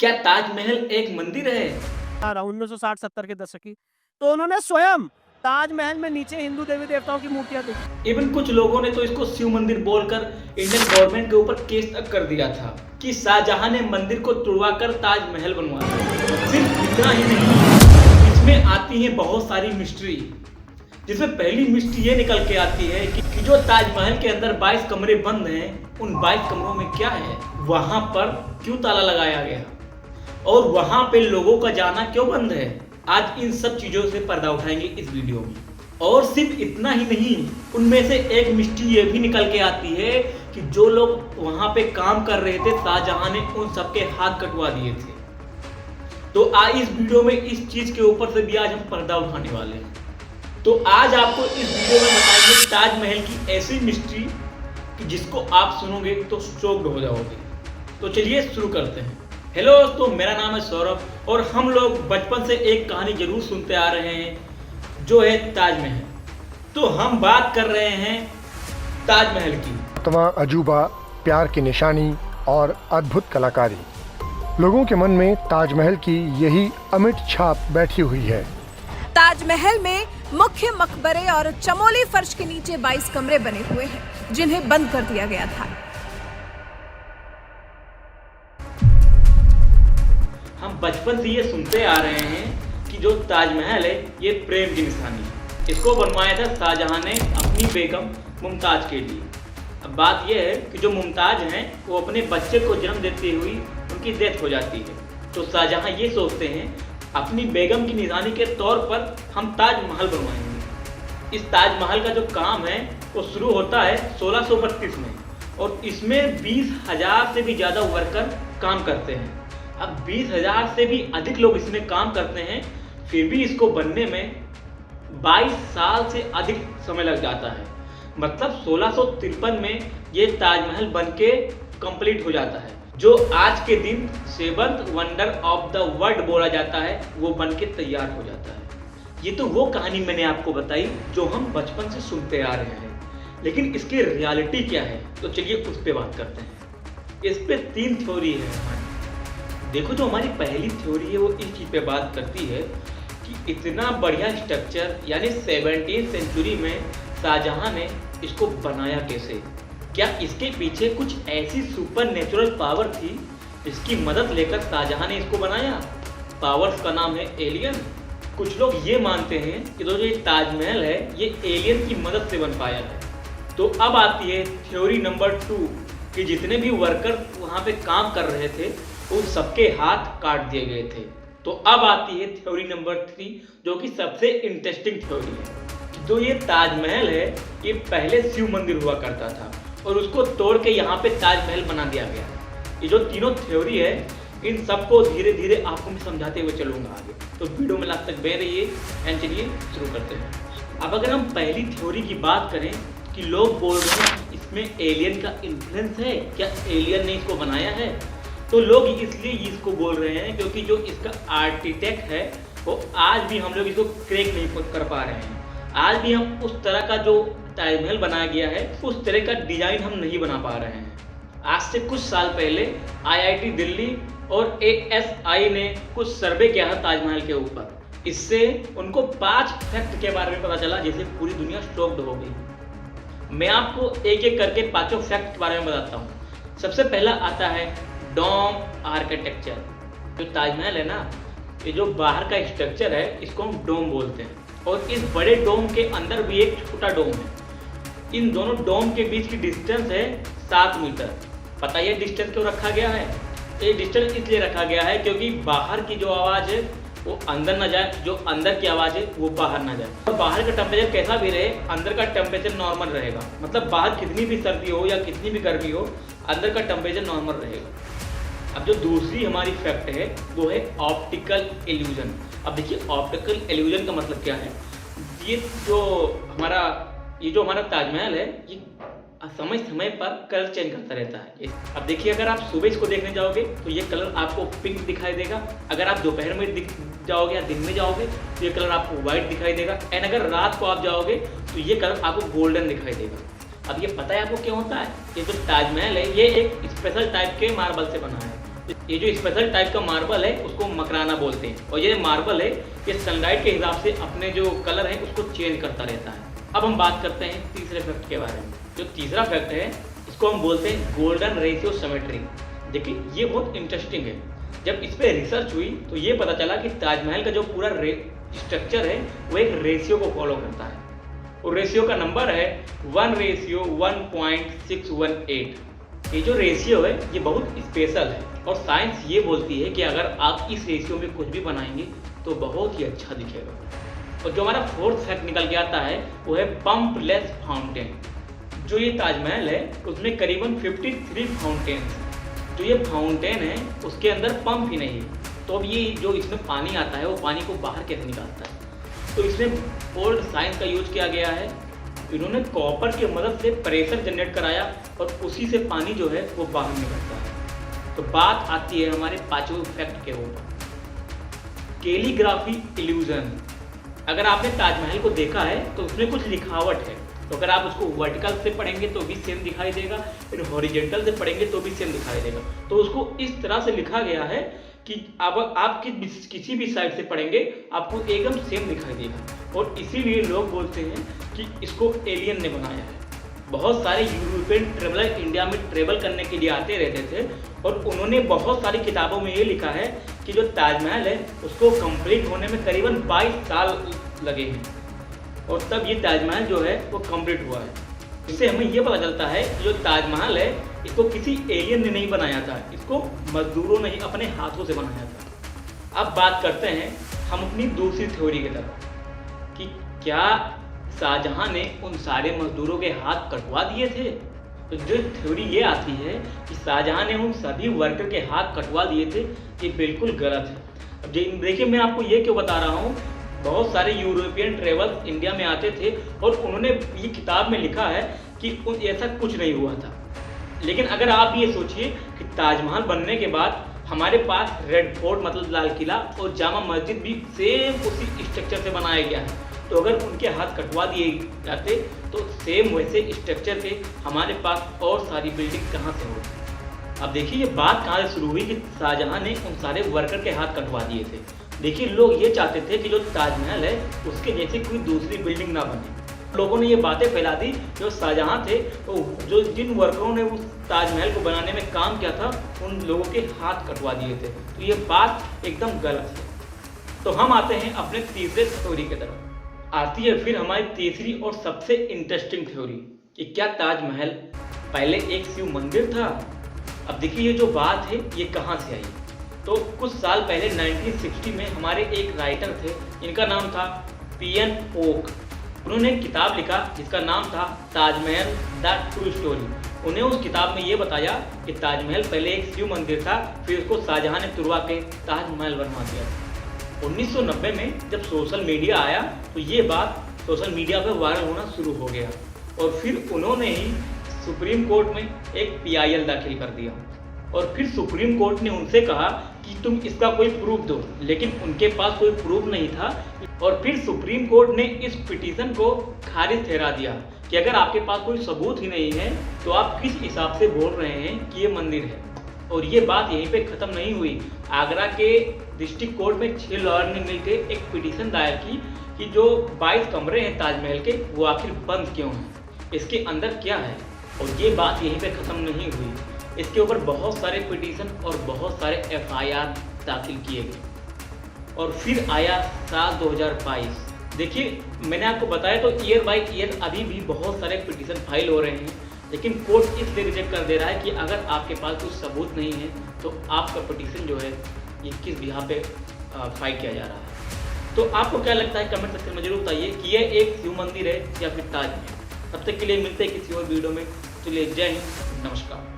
क्या ताजमहल एक मंदिर है? 1960-70 के दशक की, तो उन्होंने स्वयं ताजमहल में नीचे हिंदू देवी देवताओं की मूर्तियां देखी। इवन कुछ लोगों ने तो इसको शिव मंदिर बोलकर इंडियन गवर्नमेंट के ऊपर केस तक कर दिया था कि शाहजहां ने मंदिर को तुड़वाकर ताजमहल बनवाया। सिर्फ इतना ही नहीं, इसमें आती है बहुत सारी मिस्ट्री, जिसमें पहली मिस्ट्री ये निकल के आती है कि जो ताजमहल के अंदर 22 कमरे बंद हैं, उन 22 कमरों में क्या है, वहां पर क्यों ताला लगाया गया और वहां पे लोगों का जाना क्यों बंद है। आज इन सब चीजों से पर्दा उठाएंगे इस वीडियो में। और सिर्फ इतना ही नहीं, उनमें से एक मिस्ट्री ये भी निकल के आती है कि जो लोग वहां पे काम कर रहे थे, शाहजहां ने उन सबके हाथ कटवा दिए थे। तो आज इस वीडियो में इस चीज के ऊपर से भी आज हम पर्दा उठाने वाले हैं। तो आज आपको इस वीडियो में बताएंगे ताजमहल की ऐसी मिस्ट्री कि जिसको आप सुनोगे तो शॉक्ड हो जाओगे। तो चलिए शुरू करते हैं। हेलो दोस्तों, मेरा नाम है सौरभ और हम लोग बचपन से एक कहानी जरूर सुनते आ रहे हैं, जो है ताजमहल। तो हम बात कर रहे हैं ताजमहल की। तमाम अजूबा, प्यार की निशानी और अद्भुत कलाकारी, लोगों के मन में ताजमहल की यही अमिट छाप बैठी हुई है। ताजमहल में मुख्य मकबरे और चमोली फर्श के नीचे 22 कमरे बने हुए हैं, जिन्हें बंद कर दिया गया था। हम बचपन से ये सुनते आ रहे हैं कि जो ताजमहल है ये प्रेम की निशानी है। इसको बनवाया था शाहजहां ने अपनी बेगम मुमताज के लिए। अब बात यह है कि जो मुमताज हैं वो अपने बच्चे को जन्म देते हुए उनकी डेथ हो जाती है। तो शाहजहां ये सोचते हैं अपनी बेगम की निशानी के तौर पर हम ताजमहल बनवाएंगे। इस ताजमहल का जो काम है वो शुरू होता है 1632 में और इसमें 20,000 से भी ज़्यादा वर्कर काम करते हैं। अब 20,000 से भी अधिक लोग इसमें काम करते हैं, फिर भी इसको बनने में 22 साल से अधिक समय लग जाता है। मतलब 1653 में ये ताजमहल बनके कंप्लीट हो जाता है, जो आज के दिन 7th wonder of the world बोला जाता है, वो बनके तैयार हो जाता है। ये तो वो कहानी मैंने आपको बताई जो हम बचपन से सुनते आ रहे हैं, लेकिन इसकी रियलिटी क्या है, तो चलिए उस पर बात करते हैं। इस पे 3 थ्योरी है हमारी। देखो, जो हमारी पहली थ्योरी है वो इस चीज़ पे बात करती है कि इतना बढ़िया स्ट्रक्चर यानी 17वीं सेंचुरी में शाहजहां ने इसको बनाया कैसे। क्या इसके पीछे कुछ ऐसी सुपर नेचुरल पावर थी जिसकी मदद लेकर शाहजहां ने इसको बनाया। पावर्स का नाम है एलियन। कुछ लोग ये मानते हैं कि जो ये ताजमहल है ये एलियन की मदद से बन पाया है। तो अब आती है थ्योरी नंबर 2 कि जितने भी वर्कर वहाँ पे काम कर रहे थे उन सबके हाथ काट दिए गए थे। तो अब आती है थ्योरी नंबर 3, जो कि सबसे इंटरेस्टिंग थ्योरी है। जो ये ताजमहल है ये पहले शिव मंदिर हुआ करता था और उसको तोड़ के यहाँ पे ताजमहल बना दिया गया। ये जो तीनों थ्योरी है, इन सबको धीरे धीरे आपको मैं समझाते हुए चलूंगा आगे। तो वीडियो में लास्ट तक बने रहिए एंड चलिए शुरू करते हैं। अब अगर हम पहली थ्योरी की बात करें कि लोग बोल रहे हैं इसमें एलियन का इन्फ्लुएंस है, क्या एलियन ने इसको बनाया है, तो लोग इसलिए इसको बोल रहे हैं क्योंकि जो इसका आर्किटेक्ट है वो आज भी हम लोग इसको क्रैक नहीं कर पा रहे हैं। आज भी हम उस तरह का जो ताजमहल बनाया गया है उस तरह का डिजाइन हम नहीं बना पा रहे हैं। आज से कुछ साल पहले IIT दिल्ली और ASI ने कुछ सर्वे किया है ताजमहल के ऊपर। इससे उनको 5 फैक्ट के बारे में पता चला जिससे पूरी दुनिया शॉक्ड हो गई। मैं आपको एक एक करके 5 फैक्ट के बारे में बताता हूँ। सबसे पहला आता है डोम आर्किटेक्चर। जो ताजमहल है ना, ये जो बाहर का स्ट्रक्चर है इसको हम डोम बोलते हैं और इस बड़े डोम के अंदर भी एक छोटा डोम है। इन दोनों डोम के बीच की डिस्टेंस है 7 मीटर। पता है डिस्टेंस क्यों रखा गया है? ये डिस्टेंस इसलिए रखा गया है क्योंकि बाहर की जो आवाज़ है वो अंदर ना जाए, जो अंदर की आवाज़ है वो बाहर ना जाए। और बाहर का टेम्परेचर कैसा भी रहे, अंदर का टेम्परेचर नॉर्मल रहेगा। मतलब बाहर कितनी भी सर्दी हो या कितनी भी गर्मी हो, अंदर का टेम्परेचर नॉर्मल रहेगा। अब जो दूसरी हमारी फैक्ट है वो है ऑप्टिकल इल्यूजन। अब देखिए ऑप्टिकल इल्यूजन का मतलब क्या है। ये जो हमारा ताजमहल है ये समय समय पर कलर चेंज करता रहता है। अब देखिए, अगर आप सुबह इसको देखने जाओगे तो ये कलर आपको पिंक दिखाई देगा। अगर आप दोपहर में जाओगे या दिन में जाओगे तो ये कलर आपको व्हाइट दिखाई देगा। एंड अगर रात को आप जाओगे तो ये कलर आपको गोल्डन दिखाई देगा। अब ये पता है आपको क्यों होता है? ये जो ताजमहल है ये एक स्पेशल टाइप के मार्बल से बना है। ये जो स्पेशल टाइप का मार्बल है उसको मकराना बोलते हैं, और ये मार्बल है ये सनलाइट के हिसाब से अपने जो कलर है उसको चेंज करता रहता है। अब हम बात करते हैं तीसरे फैक्ट के बारे में। जो तीसरा फैक्ट है इसको हम बोलते हैं गोल्डन रेशियो सिमेट्री। देखिए ये बहुत इंटरेस्टिंग है। जब इस पर रिसर्च हुई तो ये पता चला कि ताजमहल का जो पूरा स्ट्रक्चर है वो एक रेशियो को फॉलो करता है, और रेशियो का नंबर है 1:1.618। ये जो रेशियो है ये बहुत स्पेशल है, और साइंस ये बोलती है कि अगर आप इस रेशियो में कुछ भी बनाएंगे तो बहुत ही अच्छा दिखेगा। और जो हमारा फोर्थ फैक्ट निकल के आता है वो है पंप लेस फाउंटेन। जो ये ताजमहल है उसमें करीबन 53 फाउंटेन। जो ये फाउंटेन है उसके अंदर पंप ही नहीं है, तो अब ये जो इसमें पानी आता है वो पानी को बाहर कैसे निकालता है? तो इसमें ओल्ड साइंस का यूज किया गया है। इन्होंने कॉपर की मदद से प्रेशर जनरेट कराया और उसी से पानी जो है वो बाहर निकलता है। तो बात आती है हमारे पांचवें फैक्ट के ऊपर, कैलीग्राफी इल्यूजन। अगर आपने ताजमहल को देखा है तो उसमें कुछ लिखावट है, तो अगर आप उसको वर्टिकल से पढ़ेंगे तो भी सेम दिखाई देगा, फिर हॉरिजेंटल से पढ़ेंगे तो भी सेम दिखाई देगा। तो उसको इस तरह से लिखा गया है कि अब आप किसी भी साइड से पढ़ेंगे आपको एकदम सेम दिखाई देगा, और इसीलिए लोग बोलते हैं कि इसको एलियन ने बनाया है। बहुत सारे यूरोपियन ट्रेवलर इंडिया में ट्रेवल करने के लिए आते रहते थे, और उन्होंने बहुत सारी किताबों में ये लिखा है कि जो ताजमहल है उसको कंप्लीट होने में करीबन 22 साल लगे हैं, और तब ये ताजमहल जो है वो कंप्लीट हुआ है। इससे हमें ये पता चलता है कि जो ताजमहल है इसको किसी एलियन ने नहीं बनाया था, इसको मजदूरों ने ही अपने हाथों से बनाया था। अब बात करते हैं हम अपनी दूसरी थ्योरी की तरफ कि क्या शाहजहां ने उन सारे मजदूरों के हाथ कटवा दिए थे? तो जो थ्योरी ये आती है कि शाहजहां ने उन सभी वर्कर के हाथ कटवा दिए थे, ये बिल्कुल गलत है। अब देखिए मैं आपको ये क्यों बता रहा हूँ, बहुत सारे यूरोपियन ट्रेवल्स इंडिया में आते थे और उन्होंने ये किताब में लिखा है कि ऐसा कुछ नहीं हुआ था। लेकिन अगर आप ये सोचिए कि ताजमहल बनने के बाद हमारे पास रेड फोर्ट मतलब लाल किला और जामा मस्जिद भी सेम उसी स्ट्रक्चर से बनाया गया है, तो अगर उनके हाथ कटवा दिए जाते तो सेम वैसे स्ट्रक्चर के हमारे पास और सारी बिल्डिंग कहाँ से होती। अब देखिए ये बात कहाँ से शुरू हुई कि शाहजहां ने उन सारे वर्कर के हाथ कटवा दिए थे। देखिए लोग ये चाहते थे कि जो ताजमहल है उसके जैसे कोई दूसरी बिल्डिंग ना बने। लोगों ने ये बातें फैला दी जो शाहजहां थे तो जो जिन वर्करों ने उस ताजमहल को बनाने में काम किया था उन लोगों के हाथ कटवा दिए थे। तो ये बात एकदम गलत है। तो हम आते हैं अपने तीसरे थ्योरी की तरफ। आती है फिर हमारी तीसरी और सबसे इंटरेस्टिंग थ्योरी कि क्या ताजमहल पहले एक शिव मंदिर था? अब देखिए ये जो बात है ये कहाँ से आई। तो कुछ साल पहले 1960 में हमारे एक राइटर थे, इनका नाम था पीएन ओक। उन्होंने एक किताब लिखा जिसका नाम था ताजमहल द ट्रू स्टोरी। उन्हें उस किताब में ये बताया कि ताजमहल पहले एक शिव मंदिर था, फिर उसको शाहजहां ने तुड़वा के ताजमहल बनवा दिया। 1990 में जब सोशल मीडिया आया तो ये बात सोशल मीडिया पर वायरल होना शुरू हो गया, और फिर उन्होंने ही सुप्रीम कोर्ट में एक PIL दाखिल कर दिया, और फिर सुप्रीम कोर्ट ने उनसे कहा कि तुम इसका कोई प्रूफ दो, लेकिन उनके पास कोई प्रूफ नहीं था। और फिर सुप्रीम कोर्ट ने इस पिटीशन को खारिज ठहरा दिया कि अगर आपके पास कोई सबूत ही नहीं है तो आप किस हिसाब से बोल रहे हैं कि ये मंदिर है। और ये बात यहीं पे ख़त्म नहीं हुई। आगरा के डिस्ट्रिक्ट कोर्ट में 6 लॉयर ने मिलकर एक पिटीशन दायर की कि जो 22 कमरे हैं ताजमहल के वो आखिर बंद क्यों हैं, इसके अंदर क्या है। और ये बात यहीं पे ख़त्म नहीं हुई, इसके ऊपर बहुत सारे पिटीशन और बहुत सारे FIR दाखिल किए गए। और फिर आया साल 2022। देखिए मैंने आपको बताया तो ईयर बाय ईयर अभी भी बहुत सारे पिटीशन फाइल हो रहे हैं, लेकिन कोर्ट इसलिए रिजेक्ट कर दे रहा है कि अगर आपके पास कुछ सबूत नहीं है तो आपका पिटीशन जो है ये किस बिहाफ पे फाइल किया जा रहा है। तो आपको क्या लगता है कमेंट सेक्शन में जरूर बताइए कि यह एक शिव मंदिर है या फिर ताजमहल। तब तक के लिए मिलते हैं किसी और वीडियो में। चलिए जय हिंद, नमस्कार।